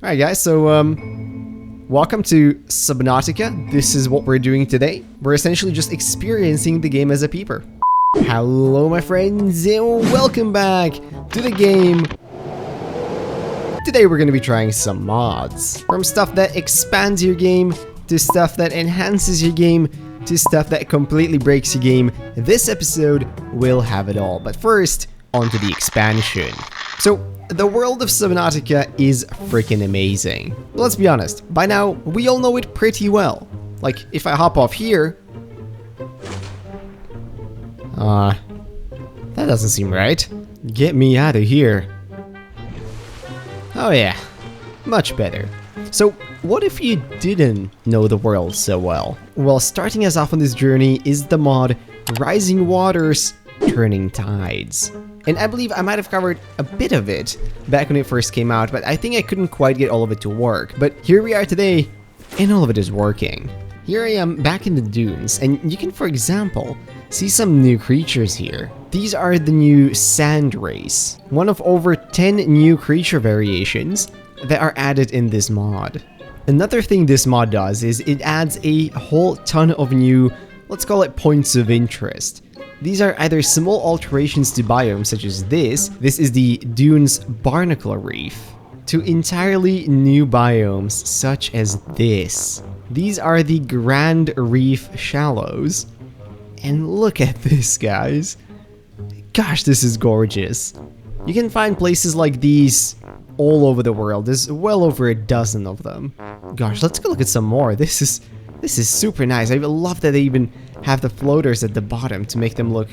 Alright guys, so welcome to Subnautica. This is what we're doing today. We're essentially just experiencing the game as a peeper. Hello my friends and welcome back to the game. Today we're going to be trying some mods. From stuff that expands your game, to stuff that enhances your game, to stuff that completely breaks your game. This episode will have it all. But first, on to the expansion. So, the world of Subnautica is freaking amazing. Let's be honest, by now, we all know it pretty well. Like, if I hop off here... that doesn't seem right. Get me out of here. Oh yeah, much better. So, what if you didn't know the world so well? Well, starting us off on this journey is the mod Rising Waters, Turning Tides. And I believe I might have covered a bit of it back when it first came out, but I think I couldn't quite get all of it to work. But here we are today, and all of it is working. Here I am back in the dunes, and you can, for example, see some new creatures here. These are the new sand race, one of over 10 new creature variations that are added in this mod. Another thing this mod does is it adds a whole ton of new, let's call it points of interest. These are either small alterations to biomes such as this is the Dunes Barnacle Reef, to entirely new biomes such as this. These are the Grand Reef Shallows. And look at this, guys. Gosh, this is gorgeous. You can find places like these all over the world. There's well over a dozen of them. Gosh, let's go look at some more. This is super nice. I love that they even have the floaters at the bottom to make them look,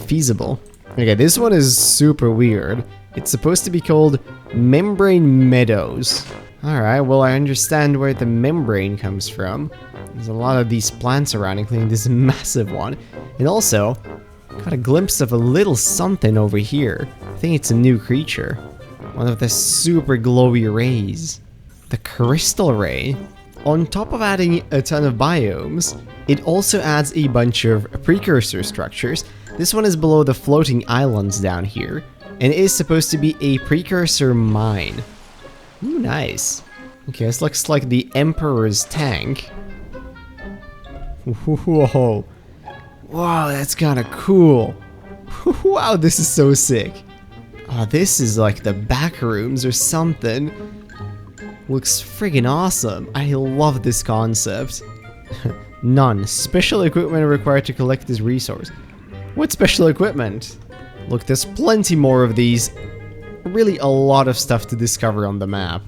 feasible. Okay, this one is super weird. It's supposed to be called Membrane Meadows. Alright, well I understand where the membrane comes from. There's a lot of these plants around, including this massive one. And also, got a glimpse of a little something over here. I think it's a new creature. One of the super glowy rays. The Crystal Ray. On top of adding a ton of biomes, it also adds a bunch of precursor structures. This one is below the floating islands down here, and it is supposed to be a precursor mine. Ooh, nice. Okay, this looks like the Emperor's tank. Whoa. Wow, that's kinda cool. Wow, this is so sick. Oh, this is like the back rooms or something. Looks friggin' awesome. I love this concept. None. Special equipment required to collect this resource. What special equipment? Look, there's plenty more of these. Really a lot of stuff to discover on the map.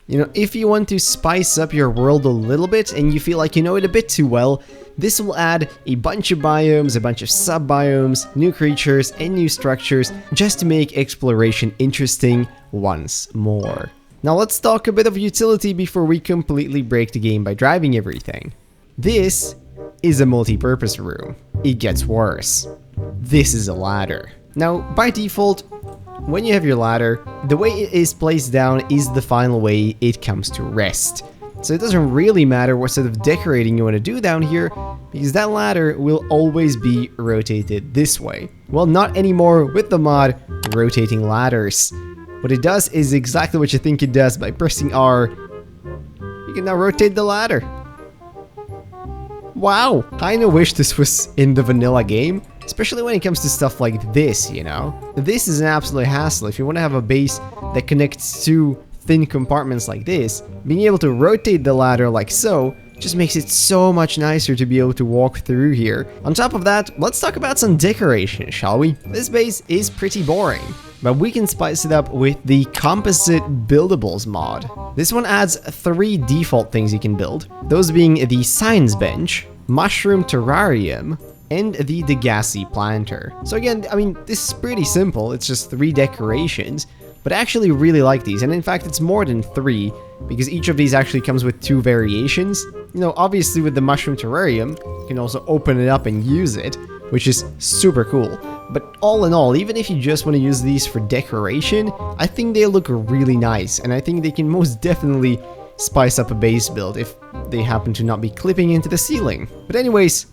If you want to spice up your world a little bit and you feel like you know it a bit too well, this will add a bunch of biomes, a bunch of sub-biomes, new creatures, and new structures just to make exploration interesting once more. Now let's talk a bit of utility before we completely break the game by driving everything. This is a multi-purpose room. It gets worse. This is a ladder. Now, by default, when you have your ladder, the way it is placed down is the final way it comes to rest. So it doesn't really matter what sort of decorating you want to do down here, because that ladder will always be rotated this way. Well, not anymore with the mod Rotating Ladders. What it does is exactly what you think it does. By pressing R, you can now rotate the ladder. Wow, kinda wish this was in the vanilla game, especially when it comes to stuff like this, This is an absolute hassle. If you want to have a base that connects two thin compartments like this, being able to rotate the ladder like so just makes it so much nicer to be able to walk through here. On top of that, let's talk about some decoration, shall we? This base is pretty boring, but we can spice it up with the Composite Buildables mod. This one adds 3 default things you can build, those being the Science Bench, Mushroom Terrarium, and the Degassi Planter. So again, this is pretty simple. It's just 3 decorations, but I actually really like these, and in fact it's more than 3, because each of these actually comes with 2 variations. Obviously with the Mushroom Terrarium, you can also open it up and use it, which is super cool. But all in all, even if you just want to use these for decoration, I think they look really nice, and I think they can most definitely spice up a base build if they happen to not be clipping into the ceiling. But anyways,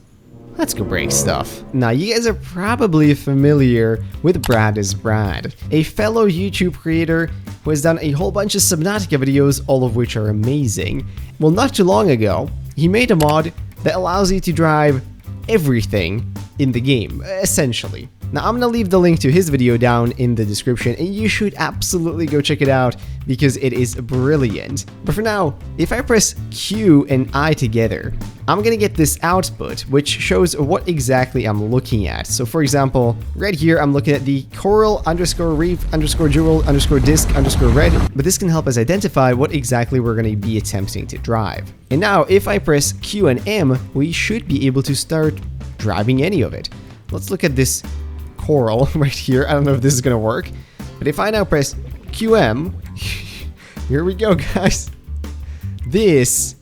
let's go break stuff. Now, you guys are probably familiar with Brad is Brad, a fellow YouTube creator who has done a whole bunch of Subnautica videos, all of which are amazing. Well, not too long ago, he made a mod that allows you to drive everything in the game, essentially. Now, I'm gonna leave the link to his video down in the description, and you should absolutely go check it out because it is brilliant. But for now, if I press Q and I together, I'm gonna get this output, which shows what exactly I'm looking at. So for example, right here, I'm looking at the coral _ reef _ jewel _ disc _ red, but this can help us identify what exactly we're gonna be attempting to drive. And now, if I press Q and M, we should be able to start driving any of it. Let's look at this coral right here. I don't know if this is gonna work, but if I now press QM, here we go, guys. This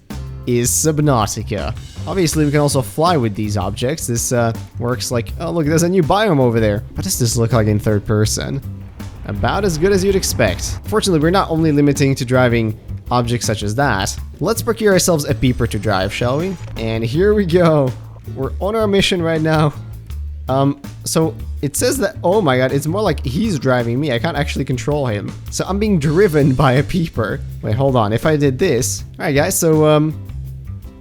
is Subnautica. Obviously, we can also fly with these objects. This works like, oh look, there's a new biome over there. What does this look like in third person? About as good as you'd expect. Fortunately, we're not only limiting to driving objects such as that. Let's procure ourselves a peeper to drive, shall we? And here we go. We're on our mission right now. So it says that, oh my god, it's more like he's driving me. I can't actually control him. So I'm being driven by a peeper. Wait, hold on. If I did this. All right, guys. So,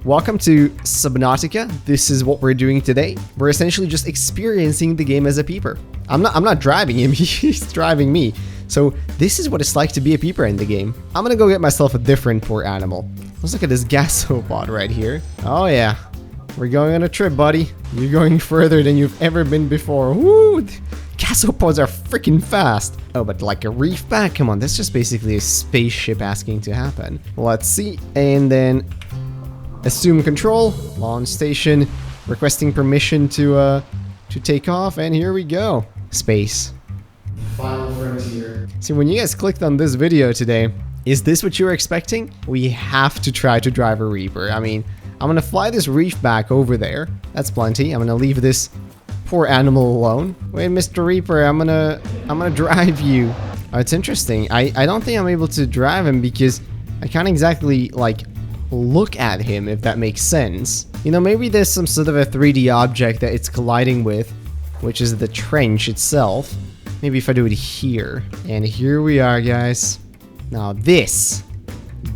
welcome to Subnautica. This is what we're doing today. We're essentially just experiencing the game as a peeper. I'm not driving him. He's driving me. So this is what it's like to be a peeper in the game. I'm gonna go get myself a different poor animal. Let's look at this gasopod right here. Oh yeah. We're going on a trip, buddy. You're going further than you've ever been before. Woo! Gasopods are freaking fast. Oh, but like a reef back? Come on, that's just basically a spaceship asking to happen. Let's see. And then assume control. Launch station. Requesting permission to take off. And here we go. Space. Final frontier. See, when you guys clicked on this video today, is this what you were expecting? We have to try to drive a Reaper. I mean, I'm gonna fly this reef back over there. That's plenty. I'm gonna leave this poor animal alone. Wait, Mr. Reaper, I'm gonna drive you. Oh, it's interesting. I don't think I'm able to drive him because I can't exactly like look at him, if that makes sense. You know, maybe there's some sort of a 3D object that it's colliding with, which is the trench itself. Maybe if I do it here. And here we are, guys. Now this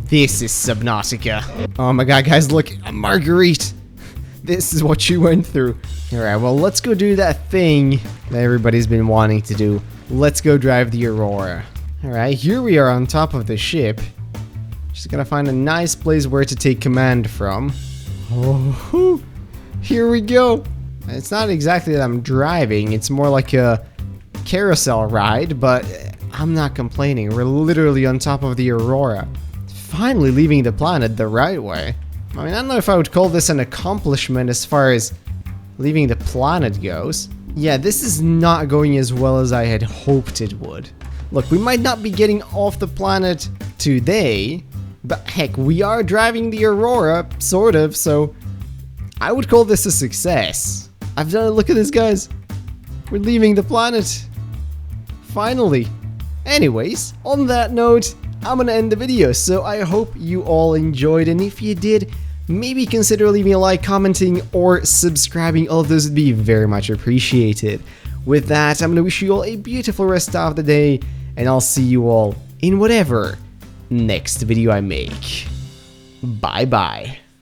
is Subnautica. Oh my god, guys, look, Marguerite. This is what you went through. Alright, well, let's go do that thing that everybody's been wanting to do. Let's go drive the Aurora. Alright, here we are on top of the ship. Just gotta find a nice place where to take command from. Oh, here we go. It's not exactly that I'm driving, it's more like a carousel ride, but I'm not complaining. We're literally on top of the Aurora. Finally leaving the planet the right way. I mean, I don't know if I would call this an accomplishment as far as leaving the planet goes. Yeah, this is not going as well as I had hoped it would. Look, we might not be getting off the planet today, but heck, we are driving the Aurora, sort of, so I would call this a success. I've done it, look at this, guys. We're leaving the planet. Finally. Anyways, on that note, I'm gonna end the video, so I hope you all enjoyed, and if you did, maybe consider leaving a like, commenting, or subscribing. All of those would be very much appreciated. With that, I'm gonna wish you all a beautiful rest of the day, and I'll see you all in whatever next video I make. Bye bye.